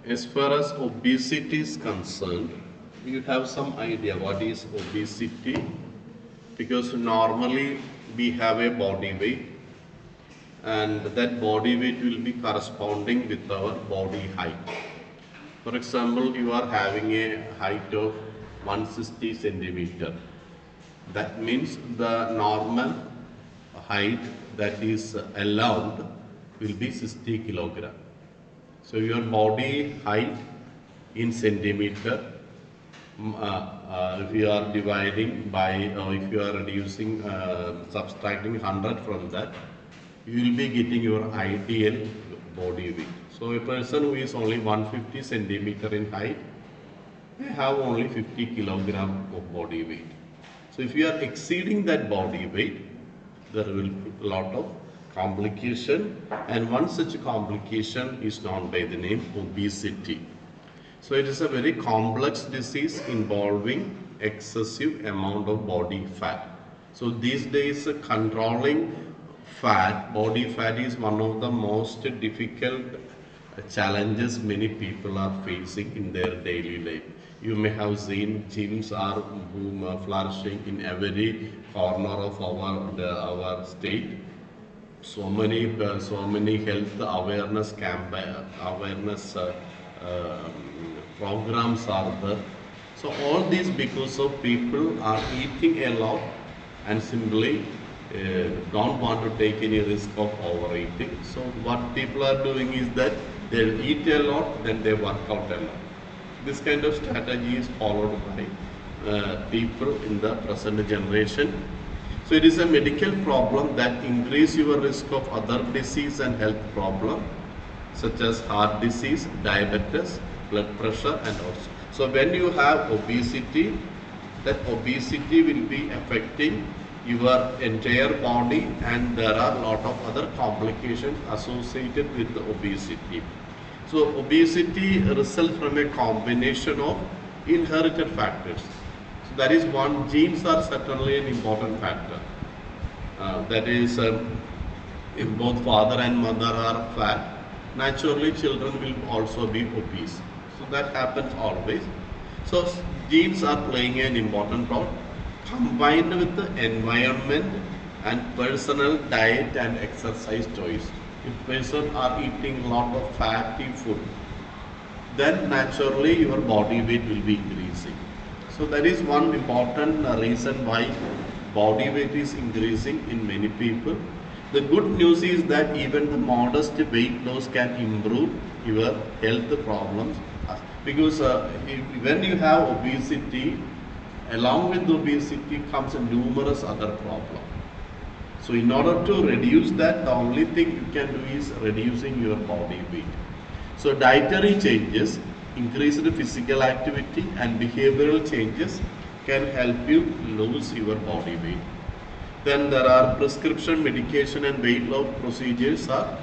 As far as obesity is concerned, you have some idea what is obesity, because normally we have a body weight and that body weight will be corresponding with our body height. For example, you are having a height of 160 centimeter. That means the normal height that is allowed will be 60 kilogram. So your body height in centimeter, if you are dividing by, or if you are reducing, subtracting 100 from that, you will be getting your ideal body weight. So a person who is only 150 centimeter in height may have only 50 kilogram of body weight. So if you are exceeding that body weight, there will be a lot of complication, and one such complication is known by the name obesity. So it is a very complex disease involving excessive amount of body fat. So these days controlling body fat is one of the most difficult challenges many people are facing in their daily life. You may have seen gyms are flourishing in every corner of our state. So many health awareness programs are there. So all these because of people are eating a lot and simply don't want to take any risk of overeating. So what people are doing is that they'll eat a lot, then they work out a lot. This kind of strategy is followed by people in the present generation. So it is a medical problem that increase your risk of other disease and health problem such as heart disease, diabetes, blood pressure and also. So when you have obesity, that obesity will be affecting your entire body, and there are a lot of other complications associated with the obesity. So obesity results from a combination of inherited factors. So that is one, genes are certainly an important factor. That is, if both father and mother are fat, naturally children will also be obese. So that happens always. So genes are playing an important role, combined with the environment and personal diet and exercise choice. If person are eating a lot of fatty food, then naturally your body weight will be increasing. So that is one important reason why body weight is increasing in many people. The good news is that even the modest weight loss can improve your health problems, because when you have obesity, along with obesity comes numerous other problems. So in order to reduce that, the only thing you can do is reducing your body weight. So dietary changes, increased physical activity and behavioral changes can help you lose your body weight. Then there are prescription medication and weight loss procedures are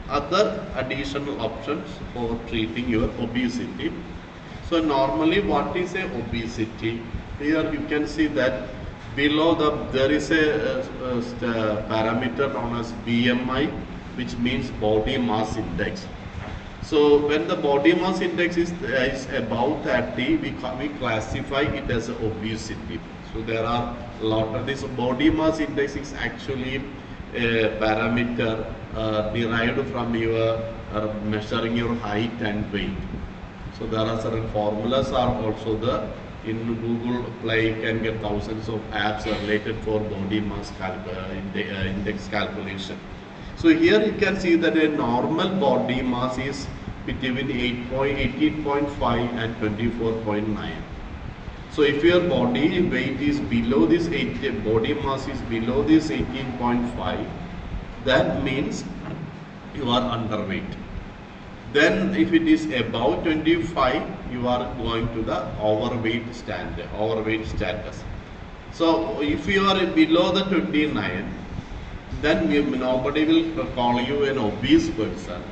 other additional options for treating your obesity. So normally what is a obesity? Here you can see that below there is a parameter known as BMI, which means body mass index. So when the body mass index is above 30, we classify it as obesity. So there are a lot of this body mass index is actually a parameter derived from your measuring your height and weight. So there are certain formulas are also there. In Google Play, you can get thousands of apps related for body mass index calculation. So here you can see that a normal body mass is between 18.5 and 24.9. So if your body weight is below this body mass is below this 18.5, that means you are underweight. Then if it is above 25, you are going to the overweight status. So if you are below the 29, then nobody will call you an obese person.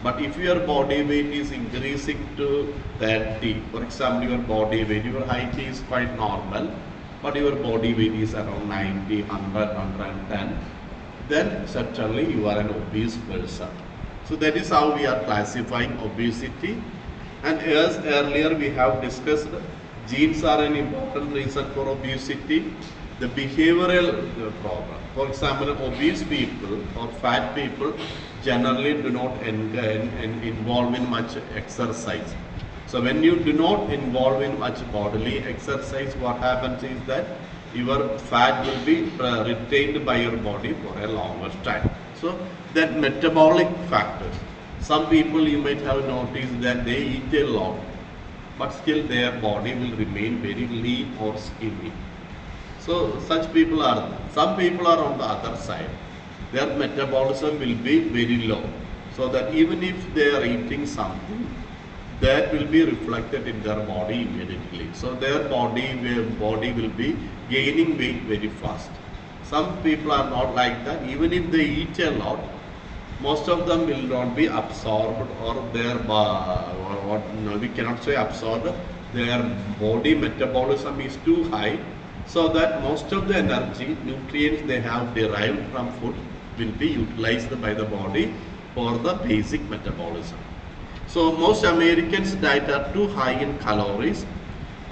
But if your body weight is increasing to 30, for example, your body weight, your height is quite normal, but your body weight is around 90, 100, 110, then certainly you are an obese person. So that is how we are classifying obesity. And as earlier we have discussed, genes are an important reason for obesity. The behavioral problem. For example, obese people or fat people generally do not involve in much exercise. So when you do not involve in much bodily exercise, what happens is that your fat will be retained by your body for a longer time. So that metabolic factors. Some people you might have noticed that they eat a lot, but still their body will remain very lean or skinny. So such people are, some people are on the other side. Their metabolism will be very low. So that even if they are eating something, that will be reflected in their body immediately. So their body will be gaining weight very fast. Some people are not like that. Even if they eat a lot, most of them will not be absorbed, or their what no, we cannot say absorbed. Their body metabolism is too high, so that most of the energy, nutrients they have derived from food will be utilized by the body for the basic metabolism. So most Americans' diet are too high in calories,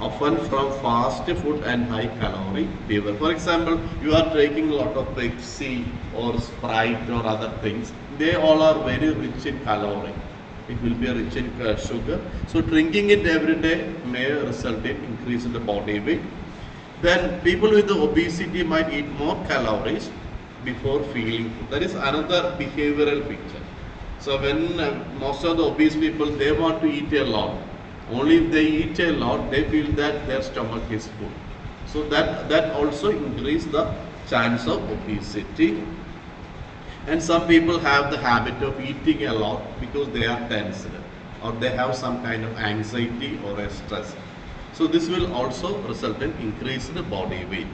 often from fast food and high calorie beer. For example, you are taking a lot of Pepsi or Sprite or other things. They all are very rich in calorie. It will be rich in sugar. So drinking it every day may result in increase in the body weight. Then people with the obesity might eat more calories before feeling full. That is another behavioral picture. So when most of the obese people, they want to eat a lot. Only if they eat a lot, they feel that their stomach is full. So that also increases the chance of obesity. And some people have the habit of eating a lot because they are tensed, or they have some kind of anxiety or a stress. So this will also result in increased body weight.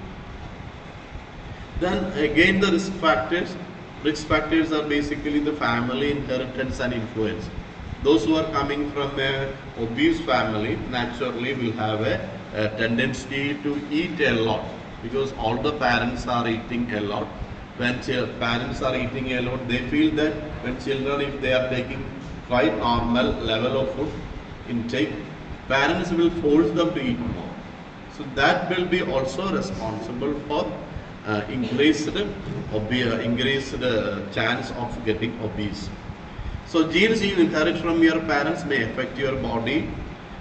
Then again the risk factors. Risk factors are basically the family inheritance and influence. Those who are coming from a obese family naturally will have a tendency to eat a lot, because all the parents are eating a lot. When parents are eating a lot, they feel that when children, if they are taking quite normal level of food intake, parents will force them to eat more. So that will be also responsible for increased chance of getting obese. So genes you inherit from your parents may affect your body,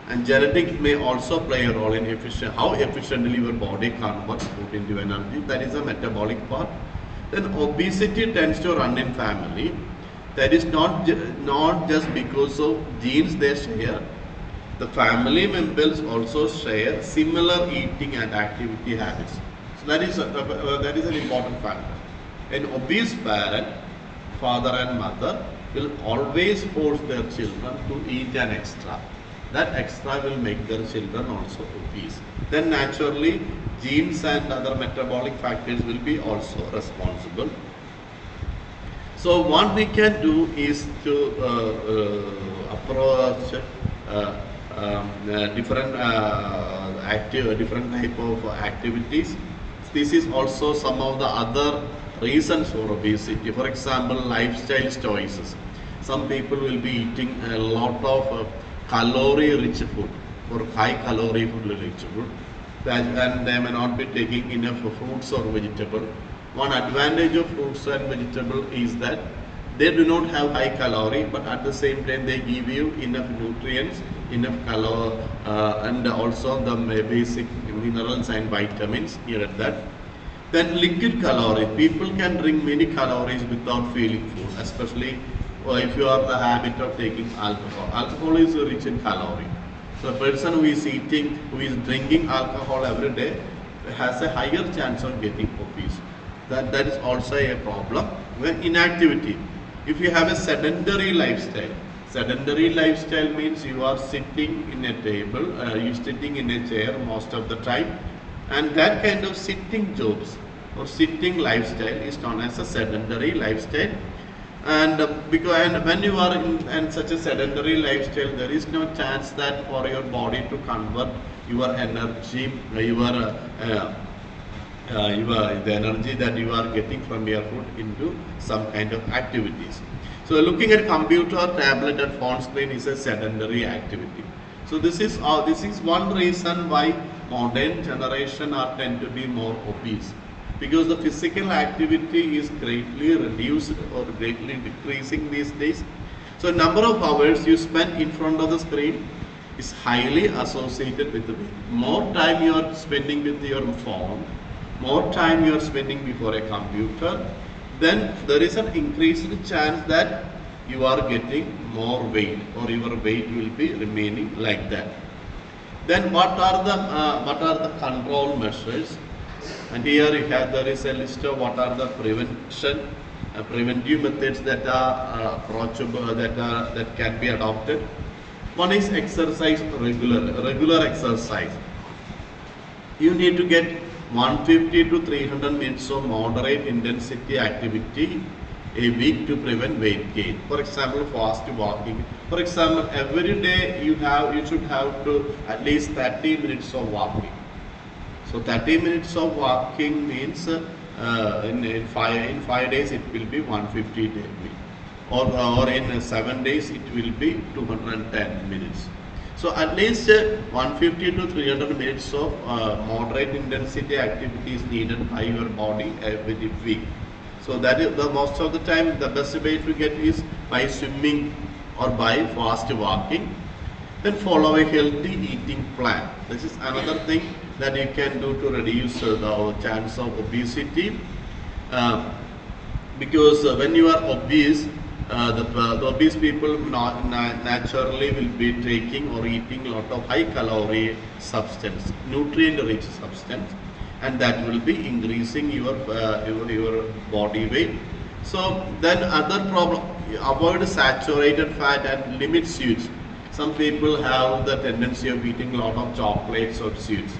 and genetics may also play a role in how efficiently your body converts food into energy. That is a metabolic part. Then obesity tends to run in family. That is not just because of genes they share. The family members also share similar eating and activity habits. So that is an important factor. An obese parent, father and mother, will always force their children to eat an extra. That extra will make their children also obese. Then naturally, genes and other metabolic factors will be also responsible. So what we can do is to approach different type of activities. This is also some of the other reasons for obesity. For example, lifestyle choices. Some people will be eating a lot of calorie-rich food, or high-calorie food-rich food, and they may not be taking enough fruits or vegetables. One advantage of fruits and vegetables is that they do not have high calorie, but at the same time they give you enough nutrients, enough calorie, and also the basic minerals and vitamins needed that. Then liquid calorie. People can drink many calories without feeling full, especially if you are the habit of taking alcohol. Alcohol is rich in calorie. So a person who is drinking alcohol every day has a higher chance of getting obese. That is also a problem. When inactivity. If you have a sedentary lifestyle means you are sitting in a table, you are sitting in a chair most of the time, and that kind of sitting jobs or sitting lifestyle is known as a sedentary lifestyle. And when you are in such a sedentary lifestyle, there is no chance that for your body to convert your energy, the energy that you are getting from your food into some kind of activities. So looking at computer, tablet and phone screen is a sedentary activity. So this is one reason why modern generation are tend to be more obese, because the physical activity is greatly reduced or greatly decreasing these days. So number of hours you spend in front of the screen is highly associated with the weight. More time you are spending with your phone, more time you are spending before a computer, then there is an increased chance that you are getting more weight, or your weight will be remaining like that. Then what are the control measures? And here you have, there is a list of what are the preventive methods that are approachable, that can be adopted. One is exercise, regular exercise. You need to get 150 to 300 minutes of moderate intensity activity a week to prevent weight gain. For example, fast walking. For example, every day you should have to at least 30 minutes of walking. So 30 minutes of walking means in 5 days it will be 150 daily, or in 7 days it will be 210 minutes. So at least 150 to 300 minutes of moderate intensity activity is needed by your body every week. So that is the most of the time the best way to get is by swimming or by fast walking. Then follow a healthy eating plan. This is another thing that you can do to reduce the chance of obesity. Because when you are obese, the obese people naturally will be taking or eating a lot of high calorie substance, nutrient rich substance, and that will be increasing your body weight. So then other problem, avoid saturated fat and limit sweets. Some people have the tendency of eating a lot of chocolates or sweets.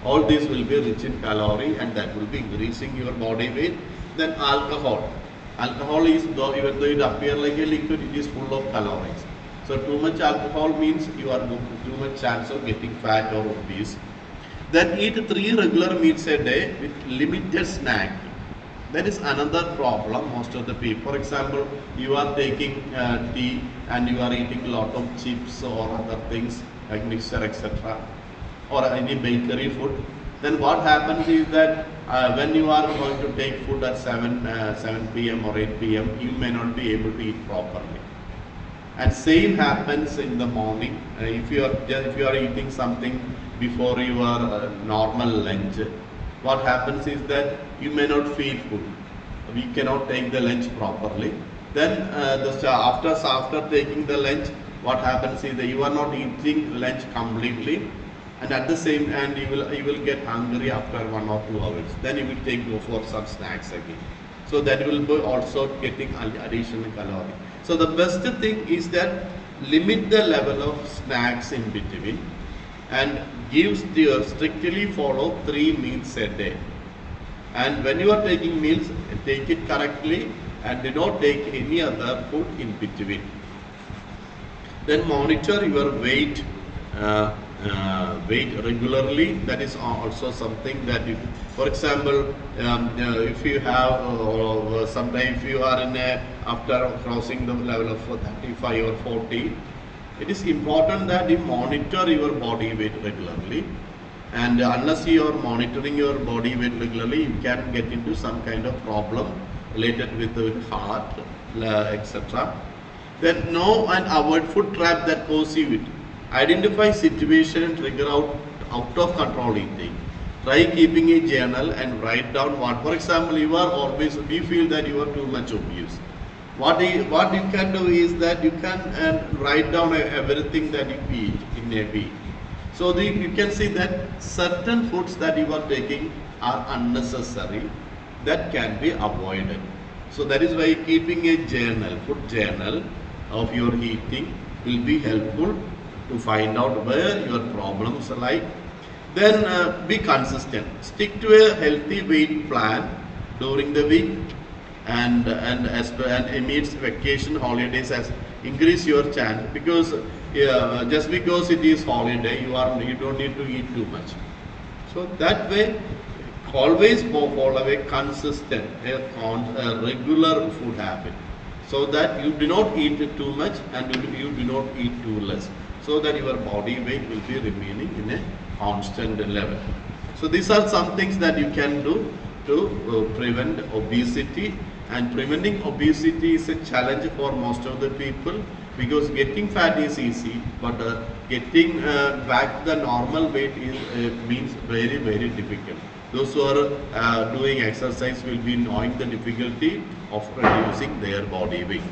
All these will be rich in calorie, and that will be increasing your body weight. Then alcohol. Alcohol is, even though it appears like a liquid, it is full of calories. So too much alcohol means you are too much chance of getting fat or obese. Then eat 3 regular meals a day with limited snack. That is another problem most of the people. For example, you are taking tea and you are eating a lot of chips or other things like mixture, etc., or any bakery food. Then what happens is that when you are going to take food at 7 p.m. or 8 p.m., you may not be able to eat properly. And same happens in the morning. If you are eating something before your normal lunch, what happens is that you may not feel full. We cannot take the lunch properly. Then after taking the lunch, what happens is that you are not eating lunch completely, and at the same time you will get hungry after 1 or 2 hours. Then you will go for some snacks again. So that will be also getting additional calorie. So the best thing is that limit the level of snacks in between, and strictly follow 3 meals a day. And when you are taking meals, take it correctly and do not take any other food in between. Then monitor your weight regularly. That is also something that you, for example, if you have sometimes if you are after crossing the level of 35 or 40, it is important that you monitor your body weight regularly. And unless you are monitoring your body weight regularly, you can get into some kind of problem related with the heart, etc. Then know and avoid food trap that cause you it. Identify situation and trigger out of control eating. Try keeping a journal and write down what. For example, you feel that you are too much obese. What you can do is that you can write down everything that you eat in a week. So you can see that certain foods that you are taking are unnecessary, that can be avoided. So that is why keeping a food journal of your eating will be helpful to find out where your problems lie. Then be consistent. Stick to a healthy weight plan during the week, and amidst vacation holidays, as increase your chance, because just because it is holiday, you don't need to eat too much. So that way, always follow a consistent, a regular food habit. so that you do not eat too much and you do not eat too less, so that your body weight will be remaining in a constant level. So these are some things that you can do to prevent obesity, and preventing obesity is a challenge for most of the people, because getting fat is easy, but getting back the normal weight is means very difficult. Those who are doing exercise will be knowing the difficulty of reducing their body weight.